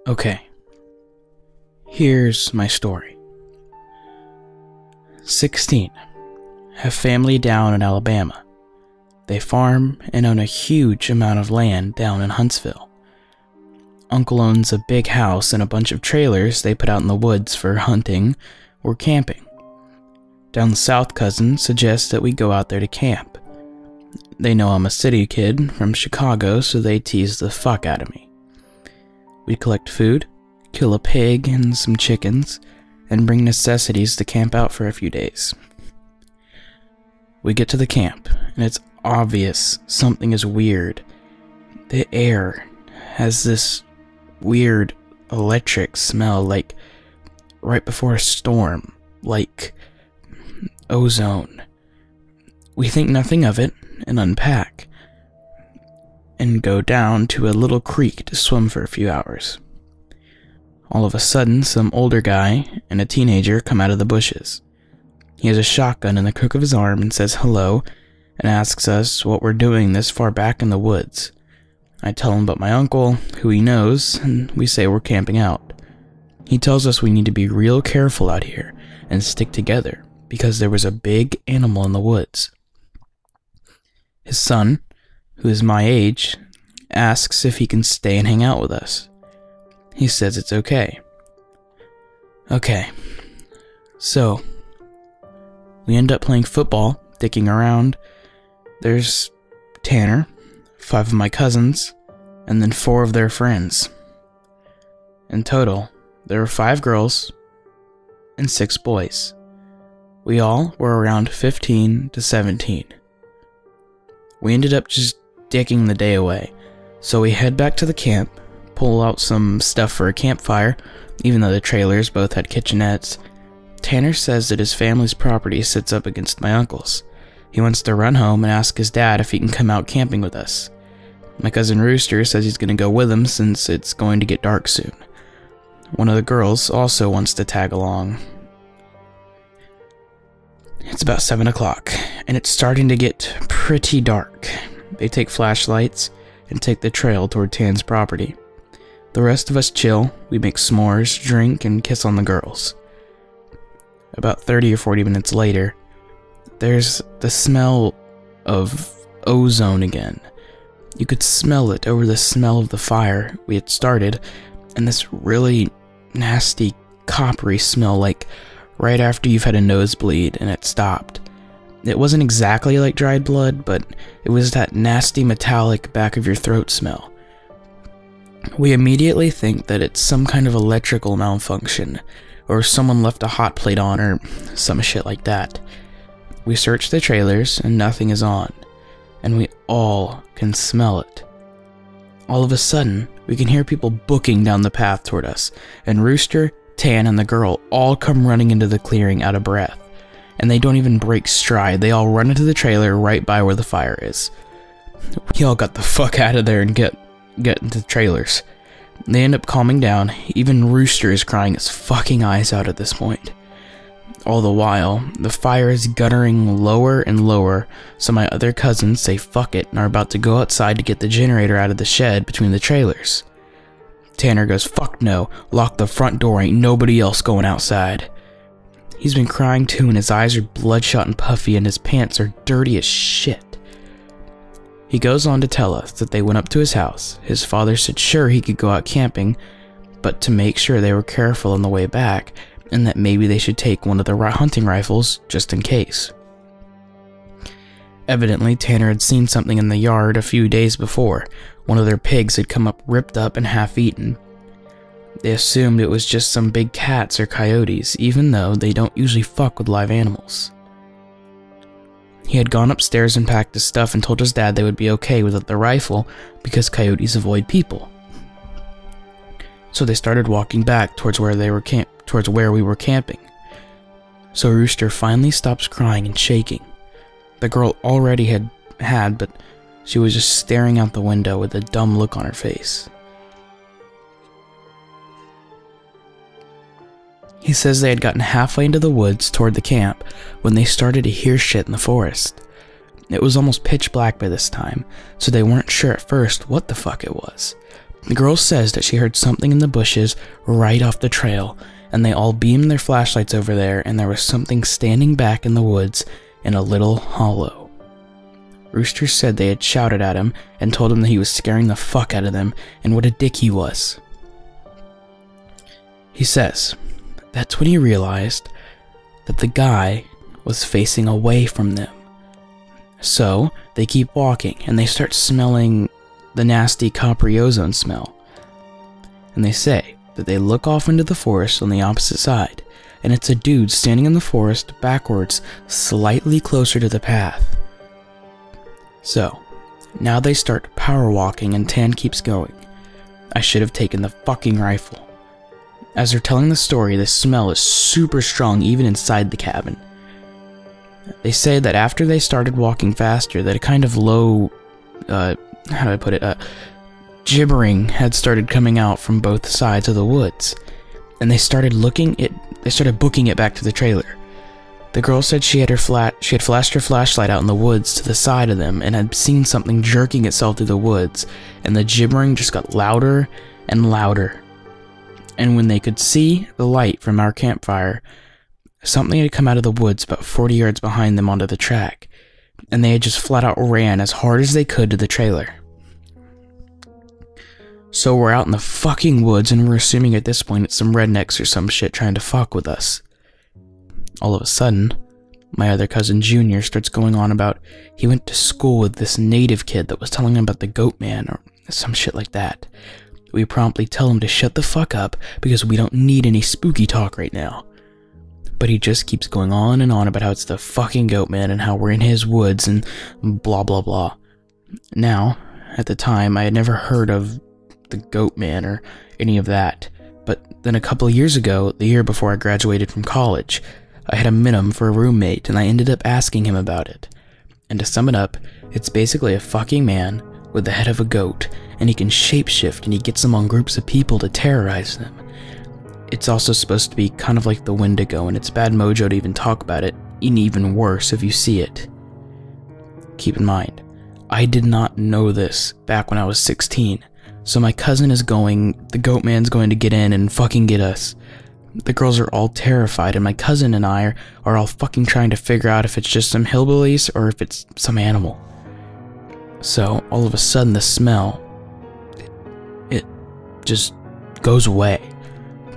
Okay, here's my story. 16. Have family down in Alabama. They farm and own a huge amount of land down in Huntsville. Uncle owns a big house and a bunch of trailers they put out in the woods for hunting or camping. Down south, cousin suggests that we go out there to camp. They know I'm a city kid from Chicago, so they tease the fuck out of me. We collect food, kill a pig and some chickens, and bring necessities to camp out for a few days. We get to the camp, and it's obvious something is weird. The air has this weird electric smell, like right before a storm, like ozone. We think nothing of it and unpack, and go down to a little creek to swim for a few hours. All of a sudden, some older guy and a teenager come out of the bushes. He has a shotgun in the crook of his arm and says hello, and asks us what we're doing this far back in the woods. I tell him about my uncle, who he knows, and we say we're camping out. He tells us we need to be real careful out here and stick together, because there was a big animal in the woods. His son, who is my age, asks if he can stay and hang out with us. He says it's okay. Okay, so we end up playing football, dicking around. There's Tanner, 5 of my cousins, and then 4 of their friends. In total, there were 5 girls and 6 boys. We all were around 15 to 17. We ended up just dicking the day away, so we head back to the camp, pull out some stuff for a campfire, even though the trailers both had kitchenettes. Tanner says that his family's property sits up against my uncle's. He wants to run home and ask his dad if he can come out camping with us. My cousin Rooster says he's going to go with him since it's going to get dark soon. One of the girls also wants to tag along. It's about 7 o'clock, and it's starting to get pretty dark. They take flashlights and take the trail toward Tan's property. The rest of us chill, we make s'mores, drink, and kiss on the girls. About 30 or 40 minutes later, there's the smell of ozone again. You could smell it over the smell of the fire we had started, and this really nasty, coppery smell, like right after you've had a nosebleed and it stopped. It wasn't exactly like dried blood, but it was that nasty metallic back of your throat smell. We immediately think that it's some kind of electrical malfunction, or someone left a hot plate on, or some shit like that. We search the trailers and nothing is on, and we all can smell it. All of a sudden, we can hear people booking down the path toward us, and Rooster, Tan, and the girl all come running into the clearing out of breath. And they don't even break stride, they all run into the trailer right by where the fire is. We all got the fuck out of there and get into the trailers. They end up calming down, even Rooster is crying his fucking eyes out at this point. All the while, the fire is guttering lower and lower, so my other cousins say fuck it and are about to go outside to get the generator out of the shed between the trailers. Tanner goes, fuck no, lock the front door, ain't nobody else going outside. He's been crying too, and his eyes are bloodshot and puffy, and his pants are dirty as shit. He goes on to tell us that they went up to his house. His father said sure he could go out camping, but to make sure they were careful on the way back, and that maybe they should take one of the hunting rifles just in case. Evidently, Tanner had seen something in the yard a few days before. One of their pigs had come up ripped up and half-eaten. They assumed it was just some big cats or coyotes, even though they don't usually fuck with live animals. He had gone upstairs and packed his stuff and told his dad they would be okay without the rifle because coyotes avoid people. So they started walking back towards where we were camping. So Rooster finally stops crying and shaking. The girl already had, but she was just staring out the window with a dumb look on her face. He says they had gotten halfway into the woods toward the camp when they started to hear shit in the forest. It was almost pitch black by this time, so they weren't sure at first what the fuck it was. The girl says that she heard something in the bushes right off the trail, and they all beamed their flashlights over there, and there was something standing back in the woods in a little hollow. Rooster said they had shouted at him and told him that he was scaring the fuck out of them and what a dick he was. He says that's when he realized that the guy was facing away from them. So they keep walking and they start smelling the nasty coppery ozone smell. And they say that they look off into the forest on the opposite side, and it's a dude standing in the forest backwards, slightly closer to the path. So, now they start power walking and Tan keeps going. I should have taken the fucking rifle. As they're telling the story, the smell is super strong even inside the cabin. They say that after they started walking faster, that a kind of low, how do I put it, gibbering had started coming out from both sides of the woods, and they started booking it back to the trailer. The girl said she had flashed her flashlight out in the woods to the side of them and had seen something jerking itself through the woods, and the gibbering just got louder and louder. And when they could see the light from our campfire, something had come out of the woods about 40 yards behind them onto the track, and they had just flat out ran as hard as they could to the trailer. So we're out in the fucking woods, and we're assuming at this point it's some rednecks or some shit trying to fuck with us. All of a sudden, my other cousin Junior starts going on about he went to school with this native kid that was telling him about the Goatman or some shit like that. We promptly tell him to shut the fuck up because we don't need any spooky talk right now. But he just keeps going on and on about how it's the fucking Goatman and how we're in his woods and blah blah blah. Now, at the time, I had never heard of the Goatman or any of that, but then a couple of years ago, the year before I graduated from college, I had met him for a roommate and I ended up asking him about it. And to sum it up, it's basically a fucking man with the head of a goat, and he can shapeshift and he gets among groups of people to terrorize them. It's also supposed to be kind of like the Wendigo, and it's bad mojo to even talk about it, and even worse if you see it. Keep in mind, I did not know this back when I was 16, so my cousin is going, the Goatman's going to get in and fucking get us. The girls are all terrified, and my cousin and I are all fucking trying to figure out if it's just some hillbillies or if it's some animal. So, all of a sudden the smell, it just goes away.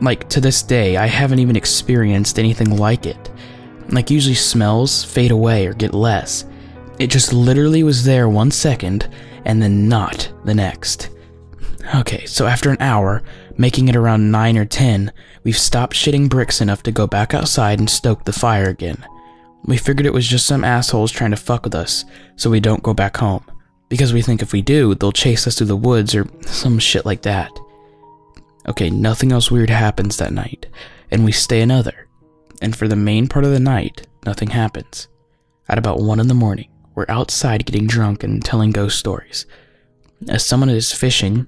Like, to this day, I haven't even experienced anything like it. Like, usually smells fade away or get less. It just literally was there 1 second, and then not the next. Okay, so after an hour, making it around 9 or 10, we've stopped shitting bricks enough to go back outside and stoke the fire again. We figured it was just some assholes trying to fuck with us, so we don't go back home. Because we think if we do, they'll chase us through the woods or some shit like that. Okay, nothing else weird happens that night, and we stay another. And for the main part of the night, nothing happens. At about 1 in the morning, we're outside getting drunk and telling ghost stories. As someone is finishing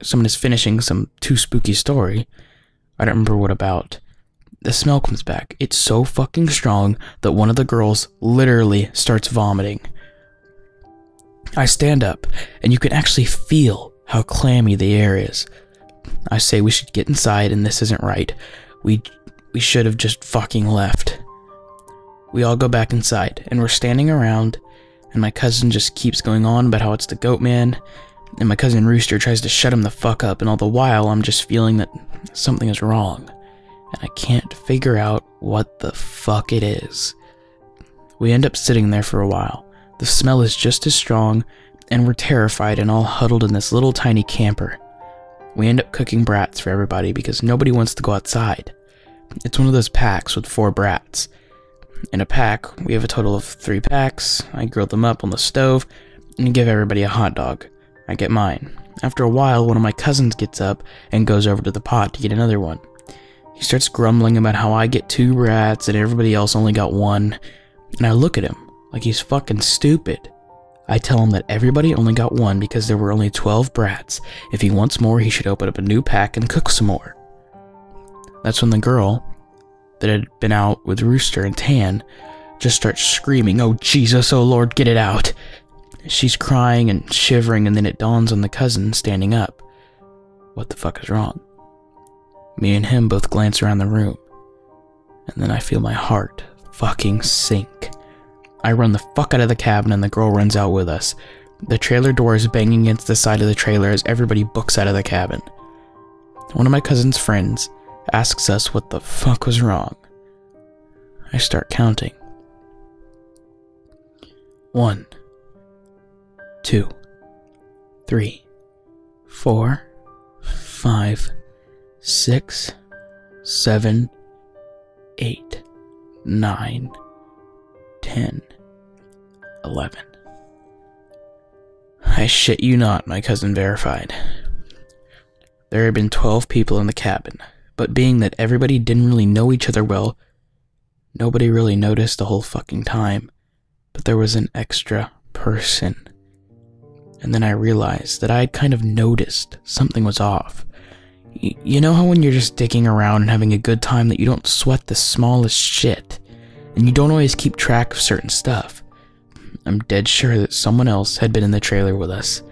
some too spooky story, I don't remember what about, the smell comes back. It's so fucking strong that one of the girls literally starts vomiting. I stand up, and you can actually feel how clammy the air is. I say we should get inside, and this isn't right. We should have just fucking left. We all go back inside, and we're standing around, and my cousin just keeps going on about how it's the Goatman, and my cousin Rooster tries to shut him the fuck up, and all the while I'm just feeling that something is wrong, and I can't figure out what the fuck it is. We end up sitting there for a while. The smell is just as strong, and we're terrified and all huddled in this little tiny camper. We end up cooking brats for everybody because nobody wants to go outside. It's one of those packs with 4 brats. In a pack, we have a total of 3 packs. I grill them up on the stove and give everybody a hot dog. I get mine. After a while, one of my cousins gets up and goes over to the pot to get another one. He starts grumbling about how I get 2 brats and everybody else only got 1, and I look at him like he's fucking stupid. I tell him that everybody only got 1 because there were only 12 brats. If he wants more, he should open up a new pack and cook some more. That's when the girl that had been out with Rooster and Tan just starts screaming, "Oh Jesus, oh Lord, get it out!" She's crying and shivering, and then it dawns on the cousin standing up. what the fuck is wrong? Me and him both glance around the room, and then I feel my heart fucking sink. I run the fuck out of the cabin and the girl runs out with us. The trailer door is banging against the side of the trailer as everybody books out of the cabin. One of my cousin's friends asks us what the fuck was wrong. I start counting. 1, 2, 3, 4, 5, 6, 7, 8, 9, 10, 11. I shit you not, my cousin verified. There had been 12 people in the cabin, but being that everybody didn't really know each other well, nobody really noticed the whole fucking time. But there was an extra person. And then I realized that I had kind of noticed something was off. You know how when you're just dicking around and having a good time that you don't sweat the smallest shit, and you don't always keep track of certain stuff? I'm dead sure that someone else had been in the trailer with us,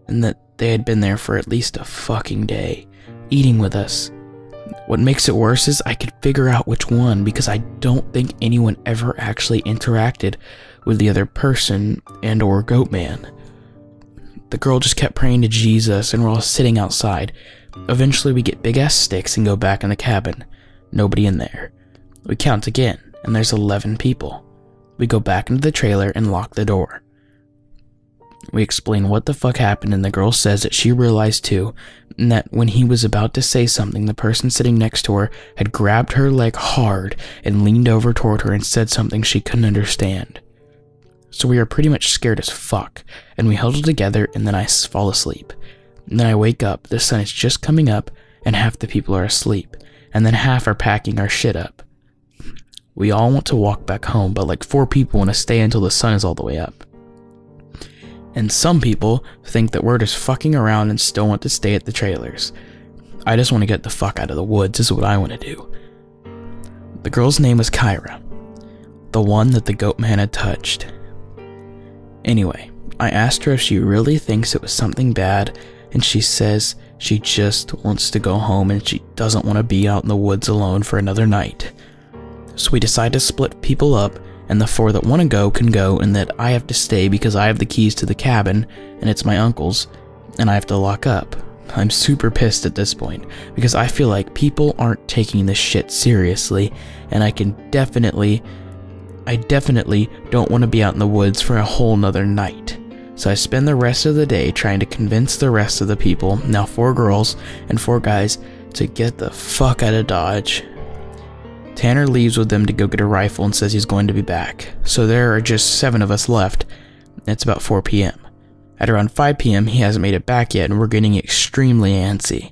and that they had been there for at least a fucking day, eating with us. What makes it worse is I could figure out which one, because I don't think anyone ever actually interacted with the other person and or Goatman. The girl just kept praying to Jesus, and we're all sitting outside. Eventually we get big-ass sticks and go back in the cabin. Nobody in there. We count again, and there's 11 people. We go back into the trailer and lock the door. We explain what the fuck happened, and the girl says that she realized too, and that when he was about to say something, the person sitting next to her had grabbed her leg hard and leaned over toward her and said something she couldn't understand. So we are pretty much scared as fuck, and we huddle together, and then I fall asleep. And then I wake up, the sun is just coming up, and half the people are asleep, and then half are packing our shit up. We all want to walk back home, but like 4 people want to stay until the sun is all the way up. And some people think that we're just fucking around and still want to stay at the trailers. I just want to get the fuck out of the woods is what I want to do. The girl's name was Kyra, the one that the Goatman had touched. Anyway, I asked her if she really thinks it was something bad, and she says she just wants to go home and she doesn't want to be out in the woods alone for another night. So we decide to split people up, and the 4 that want to go can go, and that I have to stay because I have the keys to the cabin, and it's my uncle's, and I have to lock up. I'm super pissed at this point, because I feel like people aren't taking this shit seriously, and I definitely don't want to be out in the woods for a whole nother night. So I spend the rest of the day trying to convince the rest of the people, now 4 girls and 4 guys, to get the fuck out of Dodge. Tanner leaves with them to go get a rifle and says he's going to be back. So there are just 7 of us left. It's about 4 p.m. At around 5 p.m. he hasn't made it back yet, and we're getting extremely antsy.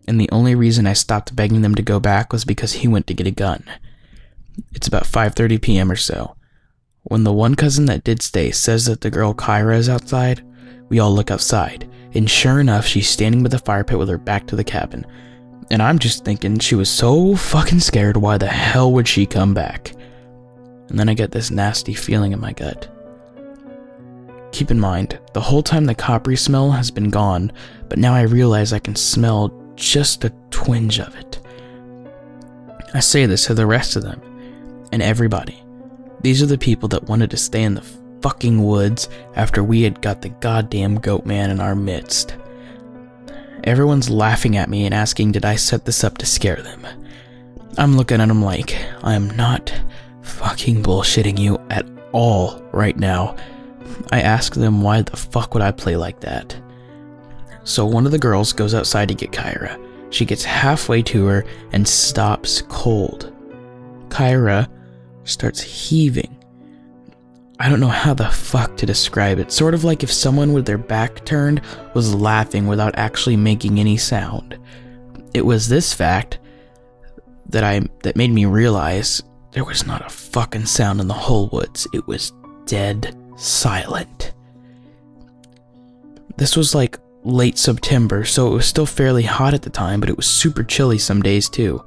And the only reason I stopped begging them to go back was because he went to get a gun. It's about 5:30 p.m. or so. When the one cousin that did stay says that the girl Kyra is outside, we all look outside, and sure enough, she's standing by the fire pit with her back to the cabin. And I'm just thinking she was so fucking scared, why the hell would she come back? And then I get this nasty feeling in my gut. Keep in mind, the whole time the coppery smell has been gone, but now I realize I can smell just a twinge of it. I say this to the rest of them, and everybody. These are the people that wanted to stay in the fucking woods after we had got the goddamn Goatman in our midst. Everyone's laughing at me and asking did I set this up to scare them. I'm looking at them like, I am not fucking bullshitting you at all right now. I ask them why the fuck would I play like that. So one of the girls goes outside to get Kyra. She gets halfway to her and stops cold. Kyra starts heaving. I don't know how the fuck to describe it. Sort of like if someone with their back turned was laughing without actually making any sound. It was this fact that made me realize there was not a fucking sound in the whole woods. It was dead silent. This was like late September, so it was still fairly hot at the time, but it was super chilly some days too.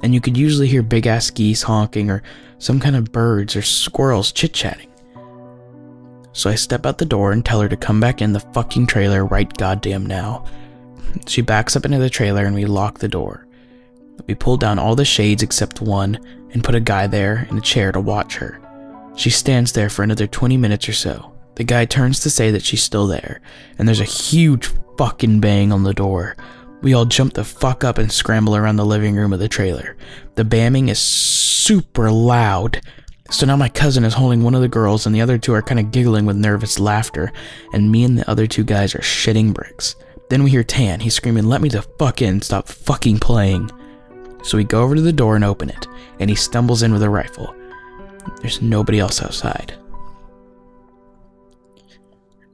And you could usually hear big ass geese honking or some kind of birds or squirrels chit-chatting. So I step out the door and tell her to come back in the fucking trailer right goddamn now. She backs up into the trailer and we lock the door. We pull down all the shades except one and put a guy there in a chair to watch her. She stands there for another 20 minutes or so. The guy turns to say that she's still there, and there's a huge fucking bang on the door. We all jump the fuck up and scramble around the living room of the trailer. The banging is super loud. So now my cousin is holding one of the girls and the other two are kind of giggling with nervous laughter, and me and the other two guys are shitting bricks. Then we hear Tan. He's screaming, "Let me the fuck in, stop fucking playing." So we go over to the door and open it, and he stumbles in with a rifle. There's nobody else outside.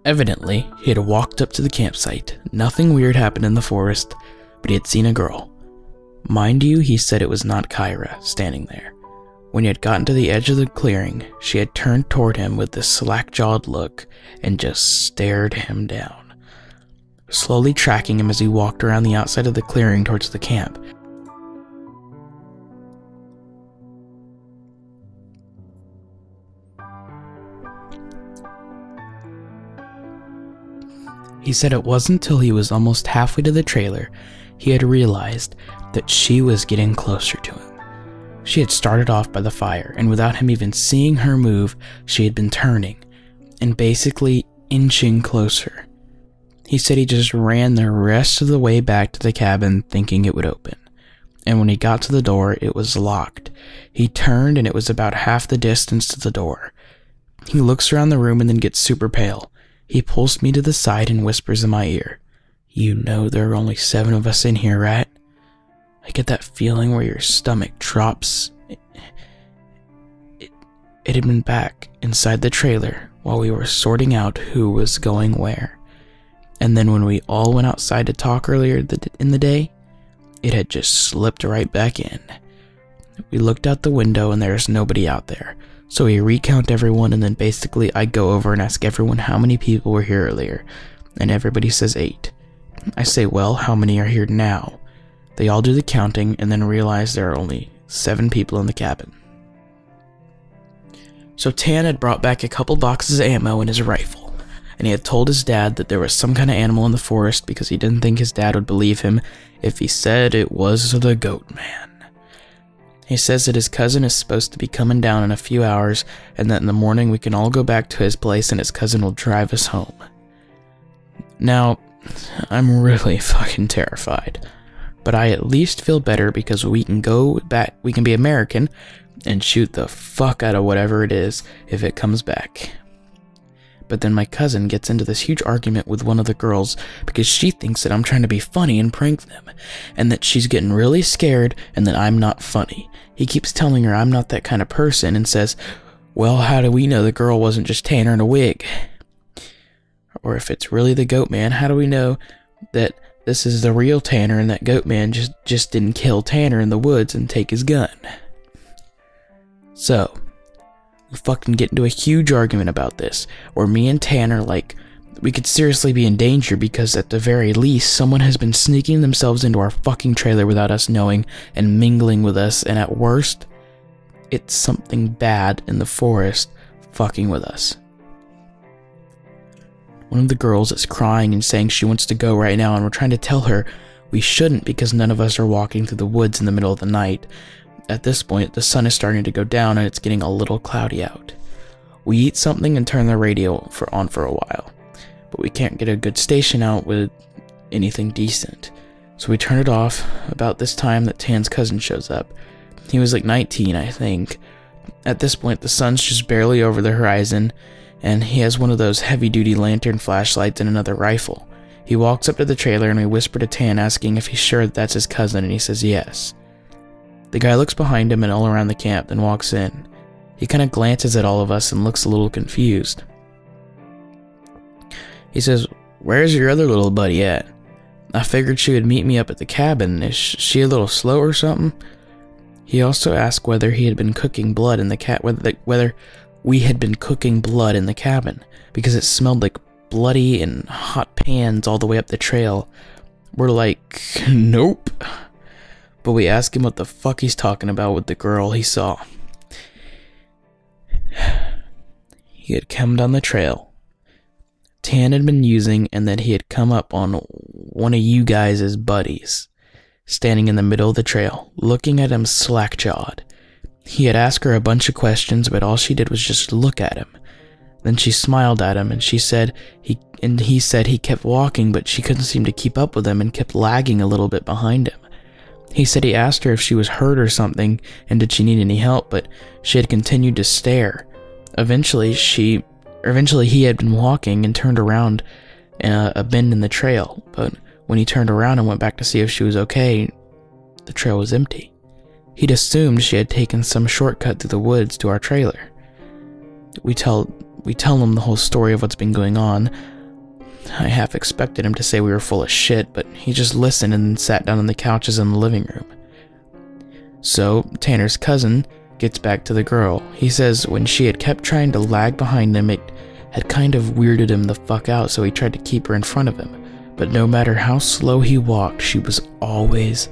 Evidently, he had walked up to the campsite. Nothing weird happened in the forest, but he had seen a girl. Mind you, he said it was not Kyra standing there. When he had gotten to the edge of the clearing, she had turned toward him with this slack-jawed look and just stared him down, slowly tracking him as he walked around the outside of the clearing towards the camp. He said it wasn't till he was almost halfway to the trailer he had realized that she was getting closer to him. She had started off by the fire, and without him even seeing her move, she had been turning and basically inching closer. He said he just ran the rest of the way back to the cabin thinking it would open. And when he got to the door, it was locked. He turned and it was about half the distance to the door. He looks around the room and then gets super pale. He pulls me to the side and whispers in my ear, "You know there are only 7 of us in here, right?" I get that feeling where your stomach drops. It had been back inside the trailer while we were sorting out who was going where. And then when we all went outside to talk earlier in the day, it had just slipped right back in. We looked out the window and there's nobody out there. So we recount everyone, and then basically I go over and ask everyone how many people were here earlier, and everybody says 8. I say, well, how many are here now? They all do the counting and then realize there are only 7 people in the cabin. So Tan had brought back a couple boxes of ammo and his rifle, and he had told his dad that there was some kind of animal in the forest because he didn't think his dad would believe him if he said it was the Goatman. He says that his cousin is supposed to be coming down in a few hours, and that in the morning we can all go back to his place and his cousin will drive us home. Now, I'm really fucking terrified, but I at least feel better because we can go back, we can be American and shoot the fuck out of whatever it is if it comes back. But then my cousin gets into this huge argument with one of the girls because she thinks that I'm trying to be funny and prank them, and that she's getting really scared and that I'm not funny. He keeps telling her I'm not that kind of person and says, well, how do we know the girl wasn't just Tanner in a wig? Or if it's really the Goatman, how do we know that this is the real Tanner and that Goatman just didn't kill Tanner in the woods and take his gun? So, we fucking get into a huge argument about this, where me and Tanner, we could seriously be in danger because at the very least, someone has been sneaking themselves into our fucking trailer without us knowing and mingling with us, and at worst, it's something bad in the forest fucking with us. One of the girls is crying and saying she wants to go right now, and we're trying to tell her we shouldn't because none of us are walking through the woods in the middle of the night. At this point, the sun is starting to go down and it's getting a little cloudy out. We eat something and turn the radio on for a while, but we can't get a good station out with anything decent. So we turn it off about this time that Tan's cousin shows up. He was like 19, I think. At this point, the sun's just barely over the horizon, and he has one of those heavy-duty lantern flashlights and another rifle. He walks up to the trailer and we whisper to Tan asking if he's sure that that's his cousin, and he says yes. The guy looks behind him and all around the camp, then walks in. He kind of glances at all of us and looks a little confused. He says, "Where's your other little buddy at? I figured she would meet me up at the cabin. Is she a little slow or something?" He also asked whether he had been cooking blood in the whether we had been cooking blood in the cabin, because it smelled like bloody and hot pans all the way up the trail. We're like, nope. But we ask him what the fuck he's talking about with the girl he saw. He had come down the trail Tan had been using, and that he had come up on one of you guys' buddies, standing in the middle of the trail, looking at him slack-jawed. He had asked her a bunch of questions, but all she did was just look at him. Then she smiled at him, and he said he kept walking, but she couldn't seem to keep up with him and kept lagging a little bit behind him. He said he asked her if she was hurt or something, and did she need any help, but she had continued to stare. Eventually he had been walking and turned around in a bend in the trail, but when he turned around and went back to see if she was okay, the trail was empty. He'd assumed she had taken some shortcut through the woods to our trailer. We tell him the whole story of what's been going on. I half expected him to say we were full of shit, but he just listened and sat down on the couches in the living room. So, Tanner's cousin gets back to the girl. He says when she had kept trying to lag behind him, it had kind of weirded him the fuck out, so he tried to keep her in front of him. But no matter how slow he walked, she was always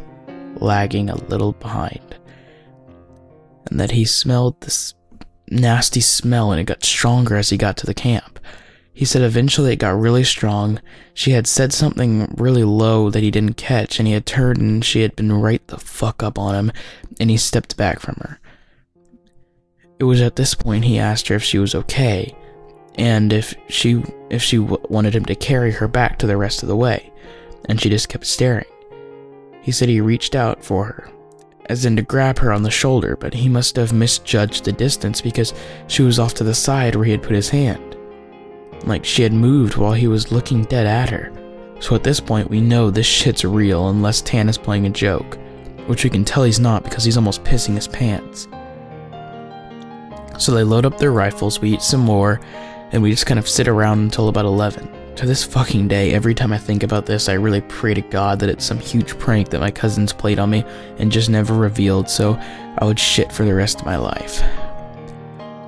lagging a little behind. And that he smelled this nasty smell, and it got stronger as he got to the camp. He said eventually it got really strong. She had said something really low that he didn't catch, and he had turned and she had been right the fuck up on him, and he stepped back from her. It was at this point he asked her if she was okay, and if she wanted him to carry her back to the rest of the way, and she just kept staring. He said he reached out for her, as in to grab her on the shoulder, but he must have misjudged the distance because she was off to the side where he had put his hand. Like she had moved while he was looking dead at her. So at this point we know this shit's real unless Tan is playing a joke, which we can tell he's not because he's almost pissing his pants. So they load up their rifles, we eat some more, and we just kind of sit around until about 11. To this fucking day, every time I think about this, I really pray to God that it's some huge prank that my cousins played on me and just never revealed, so I would shit for the rest of my life.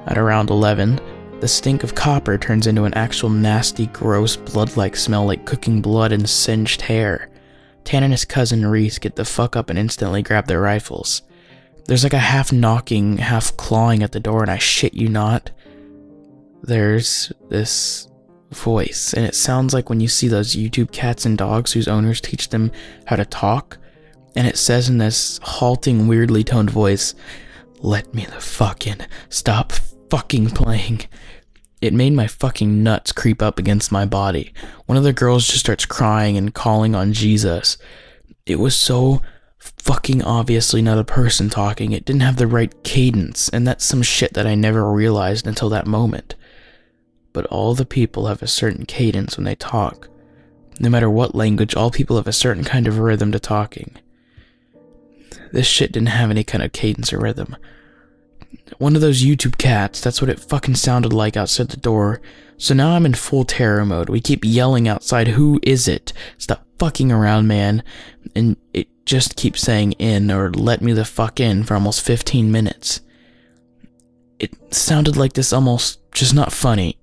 At around 11, the stink of copper turns into an actual nasty, gross, blood-like smell like cooking blood and singed hair. Tan and his cousin Reese get the fuck up and instantly grab their rifles. There's like a half knocking, half clawing at the door, and I shit you not, there's this voice, and it sounds like when you see those YouTube cats and dogs whose owners teach them how to talk, and it says in this halting, weirdly toned voice, "Let me the fuck in, stop fucking playing." It made my fucking nuts creep up against my body. One of the girls just starts crying and calling on Jesus. It was so fucking obviously not a person talking. It didn't have the right cadence, and that's some shit that I never realized until that moment. But all the people have a certain cadence when they talk. No matter what language, all people have a certain kind of rhythm to talking. This shit didn't have any kind of cadence or rhythm. One of those YouTube cats, that's what it fucking sounded like outside the door. So now I'm in full terror mode. We keep yelling outside, "Who is it? Stop fucking around, man." And it just keeps saying "in" or "let me the fuck in" for almost 15 minutes. It sounded like this almost just not funny.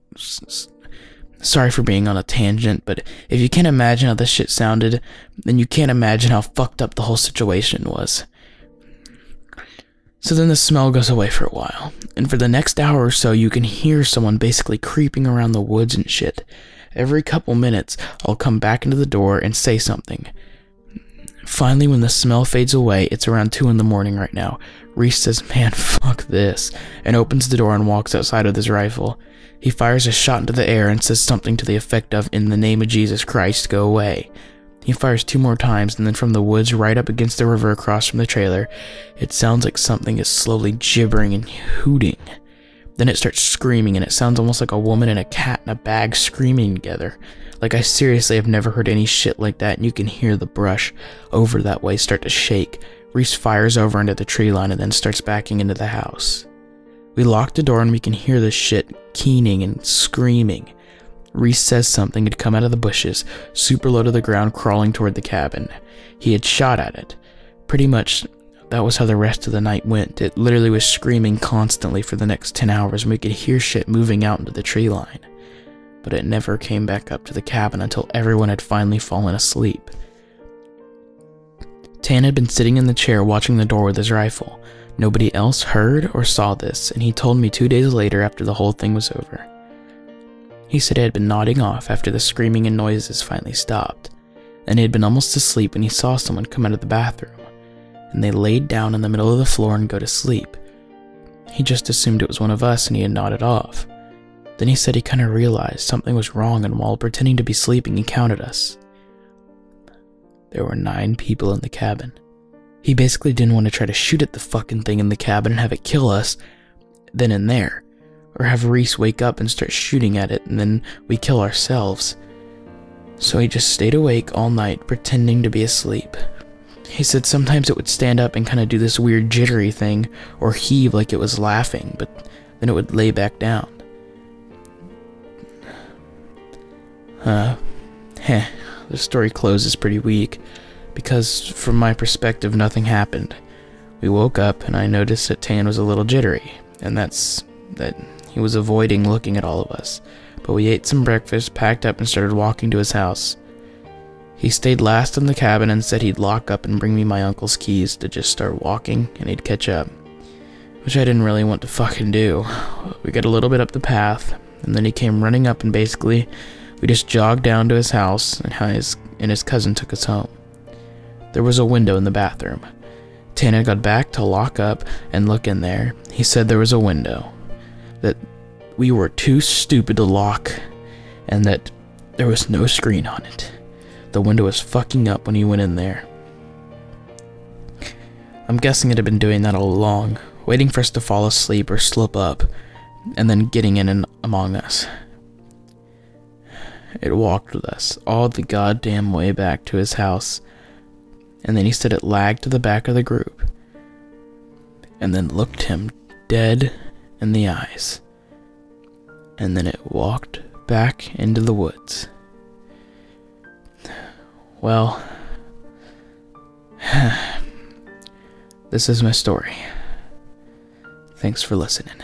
Sorry for being on a tangent, but if you can't imagine how this shit sounded, then you can't imagine how fucked up the whole situation was. So then the smell goes away for a while, and for the next hour or so you can hear someone basically creeping around the woods and shit. Every couple minutes, I'll come back into the door and say something. Finally, when the smell fades away, it's around 2 in the morning right now. Reese says, "Man, fuck this," and opens the door and walks outside with his rifle. He fires a shot into the air and says something to the effect of, "In the name of Jesus Christ, go away." He fires 2 more times, and then from the woods right up against the river across from the trailer, it sounds like something is slowly gibbering and hooting. Then it starts screaming, and it sounds almost like a woman and a cat in a bag screaming together. Like, I seriously have never heard any shit like that, and you can hear the brush over that way start to shake. Reese fires over into the tree line and then starts backing into the house. We lock the door and we can hear the shit keening and screaming. Reese says something had come out of the bushes, super low to the ground, crawling toward the cabin. He had shot at it. Pretty much, that was how the rest of the night went. It literally was screaming constantly for the next 10 hours, and we could hear shit moving out into the tree line. But it never came back up to the cabin until everyone had finally fallen asleep. Tan had been sitting in the chair watching the door with his rifle. Nobody else heard or saw this, and he told me 2 days later after the whole thing was over. He said it had been nodding off after the screaming and noises finally stopped. and he had been almost asleep when he saw someone come out of the bathroom, and they laid down in the middle of the floor and go to sleep. He just assumed it was one of us and he had nodded off. Then he said he kind of realized something was wrong, and while pretending to be sleeping, he counted us. There were 9 people in the cabin. He basically didn't want to try to shoot at the fucking thing in the cabin and have it kill us then and there, or have Reese wake up and start shooting at it and then we kill ourselves. So he just stayed awake all night pretending to be asleep. He said sometimes it would stand up and kind of do this weird jittery thing or heave like it was laughing, but then it would lay back down. The story closes pretty weak, because from my perspective nothing happened. We woke up and I noticed that Tan was a little jittery, and that he was avoiding looking at all of us. But we ate some breakfast, packed up, and started walking to his house. He stayed last in the cabin and said he'd lock up and bring me my uncle's keys to just start walking and he'd catch up, which I didn't really want to fucking do. We got a little bit up the path, and then he came running up, and basically we just jogged down to his house, and his cousin took us home. There was a window in the bathroom. Tana got back to lock up and look in there. He said there was a window, that we were too stupid to lock, and that there was no screen on it. The window was fucking up when he went in there. I'm guessing it had been doing that all along, waiting for us to fall asleep or slip up, and then getting in and among us. It walked with us all the goddamn way back to his house, and then he said it lagged to the back of the group, and then looked him dead in the eyes, and then it walked back into the woods. Well, this is my story. Thanks for listening.